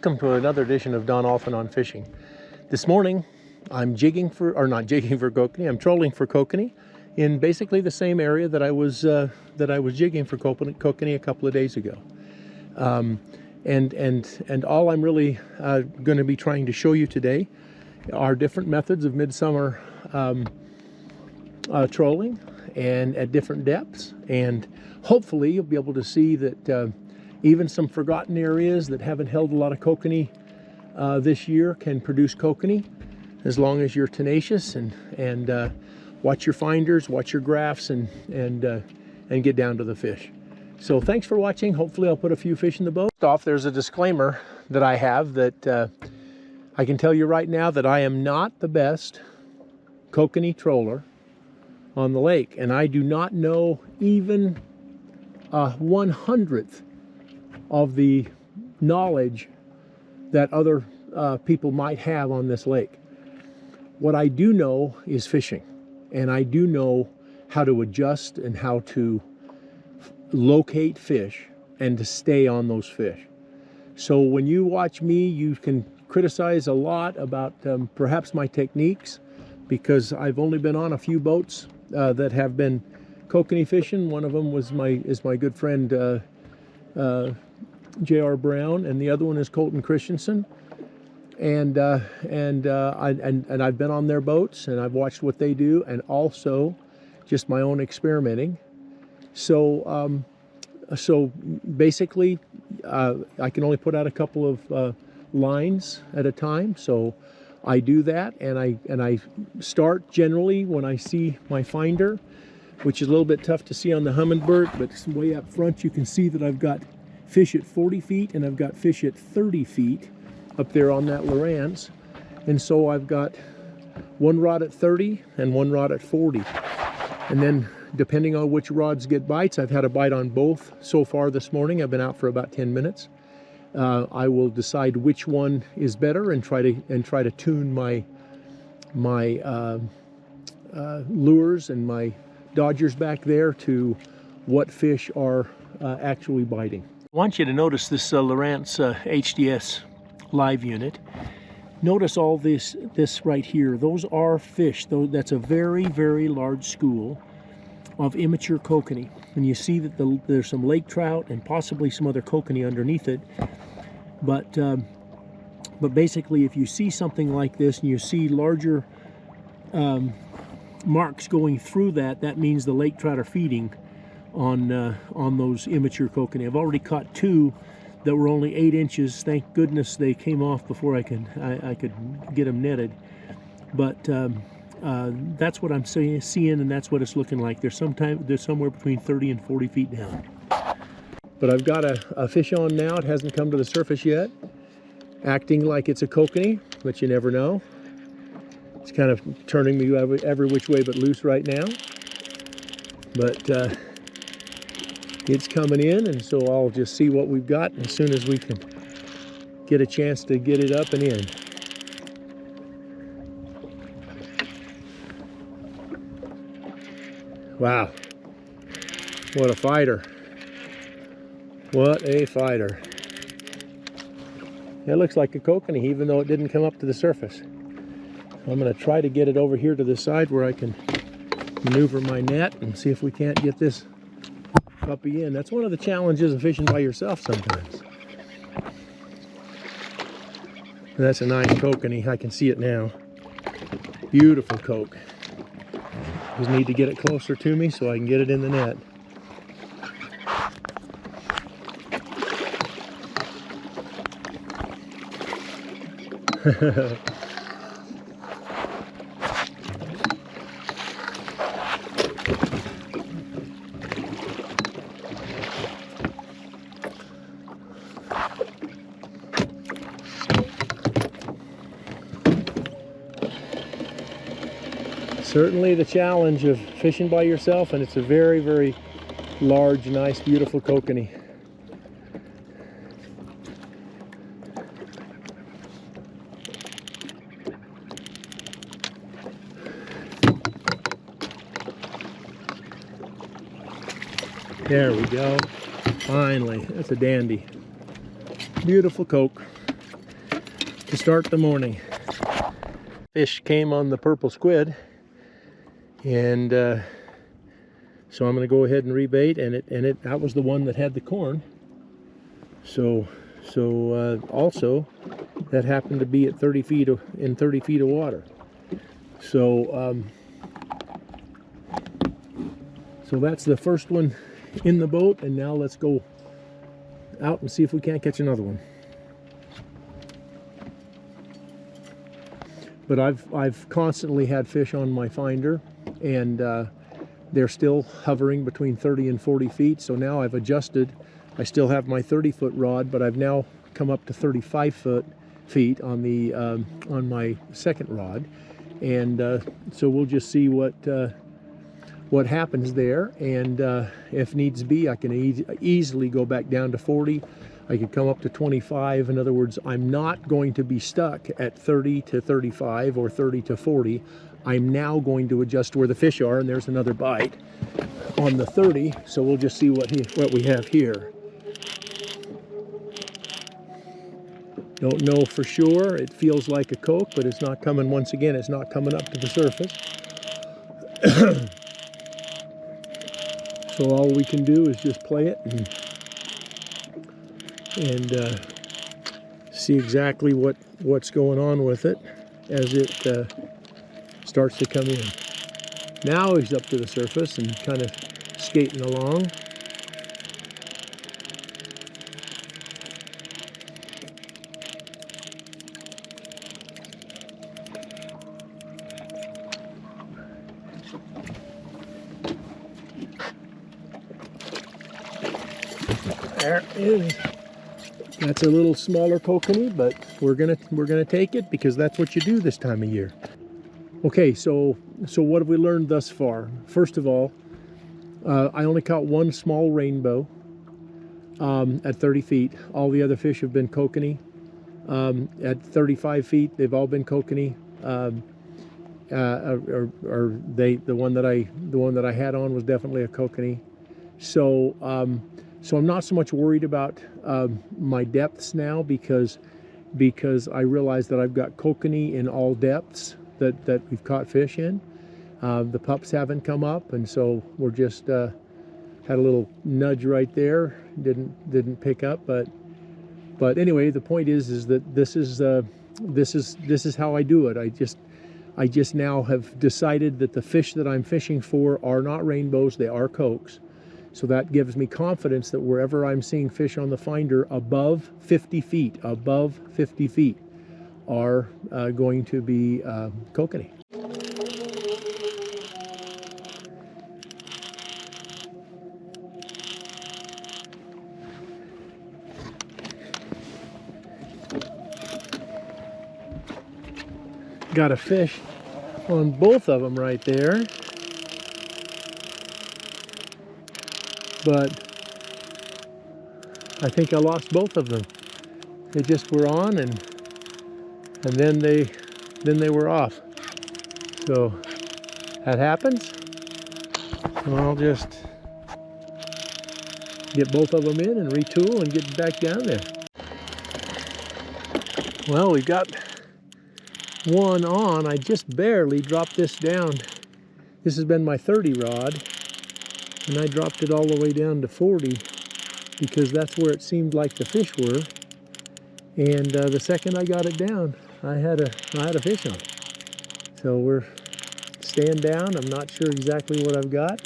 Welcome to another edition of Don Alphin on Fishing. This morning I'm jigging for, or not jigging for kokanee, I'm trolling for kokanee in basically the same area that I was jigging for kokanee a couple of days ago. And all I'm really going to be trying to show you today are different methods of midsummer trolling and at different depths, and hopefully you'll be able to see that even some forgotten areas that haven't held a lot of kokanee this year can produce kokanee, as long as you're tenacious and watch your finders, watch your graphs, and get down to the fish. So thanks for watching. Hopefully I'll put a few fish in the boat. First off, there's a disclaimer that I have that I can tell you right now that I am not the best kokanee troller on the lake, and I do not know even 1/100th of the knowledge that other people might have on this lake. What I do know is fishing, and I do know how to adjust and how to locate fish and to stay on those fish. So when you watch me, you can criticize a lot about perhaps my techniques, because I've only been on a few boats that have been kokanee fishing. One of them is my good friend J.R. Brown, and the other one is Colton Christensen. And I've been on their boats, and I've watched what they do, and also just my own experimenting. So so basically I can only put out a couple of lines at a time, so I do that, and I start generally when I see my finder, which is a little bit tough to see on the Humminbird, but way up front you can see that I've got fish at 40 feet and I've got fish at 30 feet up there on that Lowrance. And so I've got one rod at 30 and one rod at 40. And then depending on which rods get bites, I've had a bite on both so far this morning. I've been out for about 10 minutes. I will decide which one is better and try to tune my lures and my dodgers back there to what fish are actually biting. I want you to notice this Lowrance HDS live unit. Notice all this right here. Those are fish. That's a very, very large school of immature kokanee. And you see that there's some lake trout and possibly some other kokanee underneath it. But basically, if you see something like this and you see larger marks going through that, that means the lake trout are feeding on those immature kokanee. I've already caught two that were only 8 inches. Thank goodness they came off before I could get them netted. But that's what I'm seeing, and that's what it's looking like. They're somewhere between 30 and 40 feet down. But I've got a fish on now. It hasn't come to the surface yet, acting like it's a kokanee, but you never know. It's kind of turning me every which way but loose right now. But it's coming in, and so I'll just see what we've got as soon as we can get a chance to get it up and in. Wow, what a fighter. What a fighter. It looks like a kokanee, even though it didn't come up to the surface. I'm going to try to get it over here to the side where I can maneuver my net and see if we can't get this puppy in. That's one of the challenges of fishing by yourself sometimes. That's a nice kokanee. I can see it now. Beautiful koke. Just need to get it closer to me so I can get it in the net. Certainly the challenge of fishing by yourself, and it's a very, very large, nice, beautiful kokanee. There we go. Finally, that's a dandy. Beautiful koke. to start the morning. Fish came on the purple squid, and so I'm going to go ahead and rebait, and that was the one that had the corn. So also that happened to be at 30 feet in 30 feet of water. So so that's the first one in the boat, and now let's go out and see if we can't catch another one. But I've constantly had fish on my finder, and they're still hovering between 30 and 40 feet. So now I've adjusted. I still have my 30-foot rod, but I've now come up to 35 feet on the on my second rod, and so we'll just see what happens there. And if needs be, I can easily go back down to 40. I could come up to 25. In other words, I'm not going to be stuck at 30 to 35 or 30 to 40. I'm now going to adjust where the fish are, and there's another bite on the 30. So we'll just see what we have here. Don't know for sure. It feels like a coke, but it's not coming. Once again, it's not coming up to the surface. So all we can do is just play it and see exactly what's going on with it as it starts to come in. Now he's up to the surface and kind of skating along. There is. That's a little smaller kokanee, but we're gonna take it because that's what you do this time of year. Okay, so what have we learned thus far? First of all, I only caught one small rainbow at 30 feet. All the other fish have been kokanee. At 35 feet, they've all been kokanee. The one that I had on was definitely a kokanee. So I'm not so much worried about my depths now because I realize that I've got kokanee in all depths that we've caught fish in. The pups haven't come up, and so we're just had a little nudge right there. Didn't pick up, but anyway, the point is that this is how I do it. I just now have decided that the fish that I'm fishing for are not rainbows, they are kokes. So that gives me confidence that wherever I'm seeing fish on the finder above 50 feet are going to be kokanee. Got a fish on both of them right there. But I think I lost both of them. They just were on, and then they were off. So that happens. So I'll just get both of them in and retool and get back down there. Well, we got one on. I just barely dropped this down. This has been my 30 rod. And I dropped it all the way down to 40 because that's where it seemed like the fish were. And the second I got it down, I had a fish on. So we're staying down. I'm not sure exactly what I've got.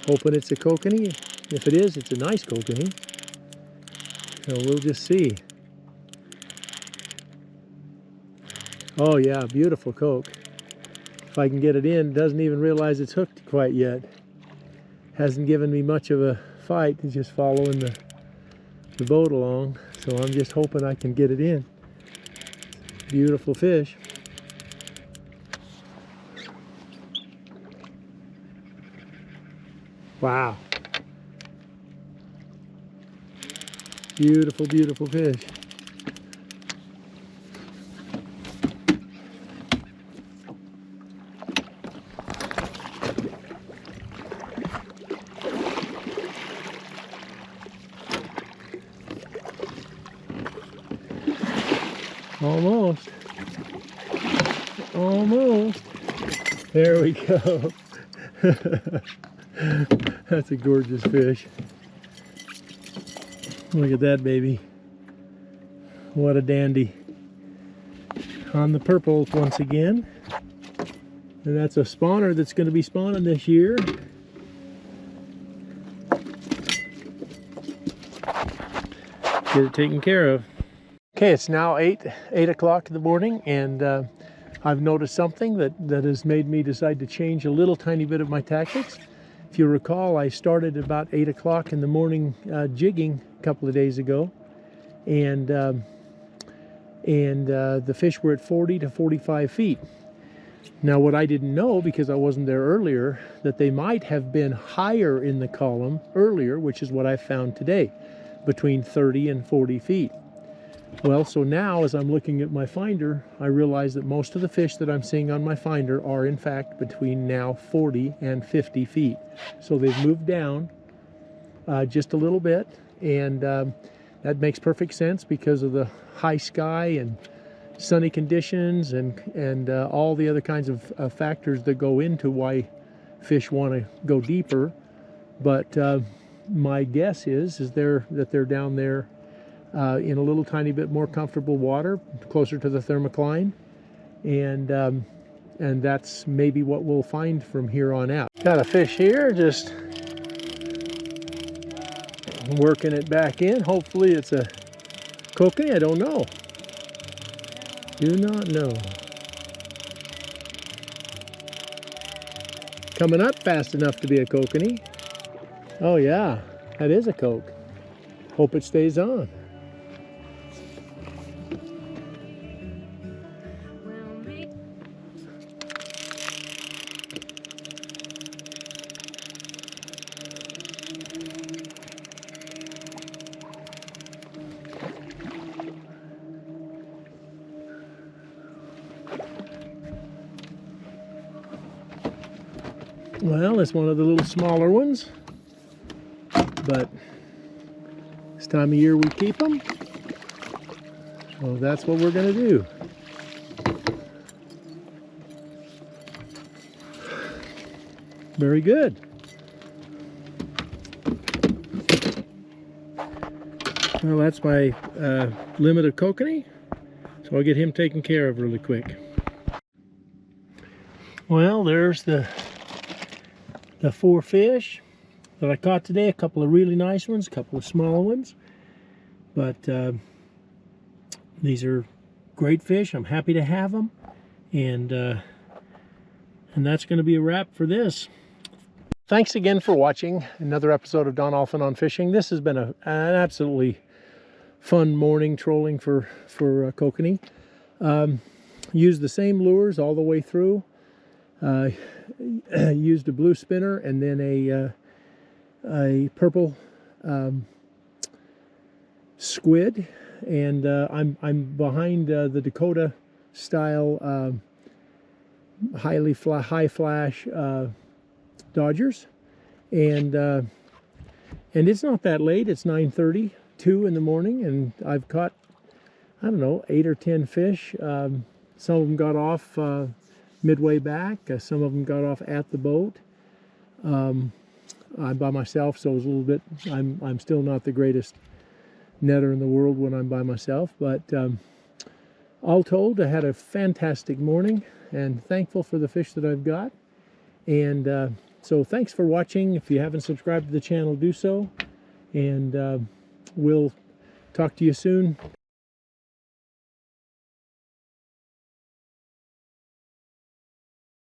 Hoping it's a kokanee. If it is, it's a nice kokanee. So we'll just see. Oh yeah, beautiful koke. If I can get it in, doesn't even realize it's hooked quite yet. Hasn't given me much of a fight. It's just following the boat along. So I'm just hoping I can get it in. Beautiful fish. Wow. Beautiful, beautiful fish. Almost. Almost. There we go. That's a gorgeous fish. Look at that baby. What a dandy. On the purple once again. And that's a spawner that's going to be spawning this year. Get it taken care of. Okay, it's now 8 o'clock in the morning, and I've noticed something that has made me decide to change a little tiny bit of my tactics. If you recall, I started about 8 o'clock in the morning jigging a couple of days ago, and the fish were at 40 to 45 feet. Now, what I didn't know, because I wasn't there earlier, that they might have been higher in the column earlier, which is what I found today, between 30 and 40 feet. Well, so now as I'm looking at my finder, I realize that most of the fish that I'm seeing on my finder are in fact between now 40 and 50 feet. So they've moved down just a little bit, and that makes perfect sense because of the high sky and sunny conditions and all the other kinds of factors that go into why fish want to go deeper. But my guess is that they're down there in a little tiny bit more comfortable water, closer to the thermocline, and that's maybe what we'll find from here on out. Got a fish here, just working it back in. Hopefully it's a kokanee. I don't know. Do not know. Coming up fast enough to be a kokanee. Oh yeah, that is a koke. Hope it stays on. Well, it's one of the little smaller ones, but this time of year we keep them, so that's what we're going to do. Very good. Well, that's my limit of kokanee, so I'll get him taken care of really quick. Well, there's the 4 fish that I caught today. A couple of really nice ones, a couple of small ones, but these are great fish. I'm happy to have them, and that's going to be a wrap for this. Thanks again for watching another episode of Don Alphin on Fishing. This has been an absolutely fun morning trolling for kokanee. Used the same lures all the way through. Used a blue spinner and then a purple squid, and I'm behind the Dakota style high flash Dodgers, and it's not that late. It's 9:32 in the morning, and I've caught, I don't know, 8 or 10 fish. Some of them got off midway back. Some of them got off at the boat. I'm by myself, so it was a little bit, I'm still not the greatest netter in the world when I'm by myself, but all told, I had a fantastic morning and thankful for the fish that I've got. And so thanks for watching. If you haven't subscribed to the channel, do so, and we'll talk to you soon.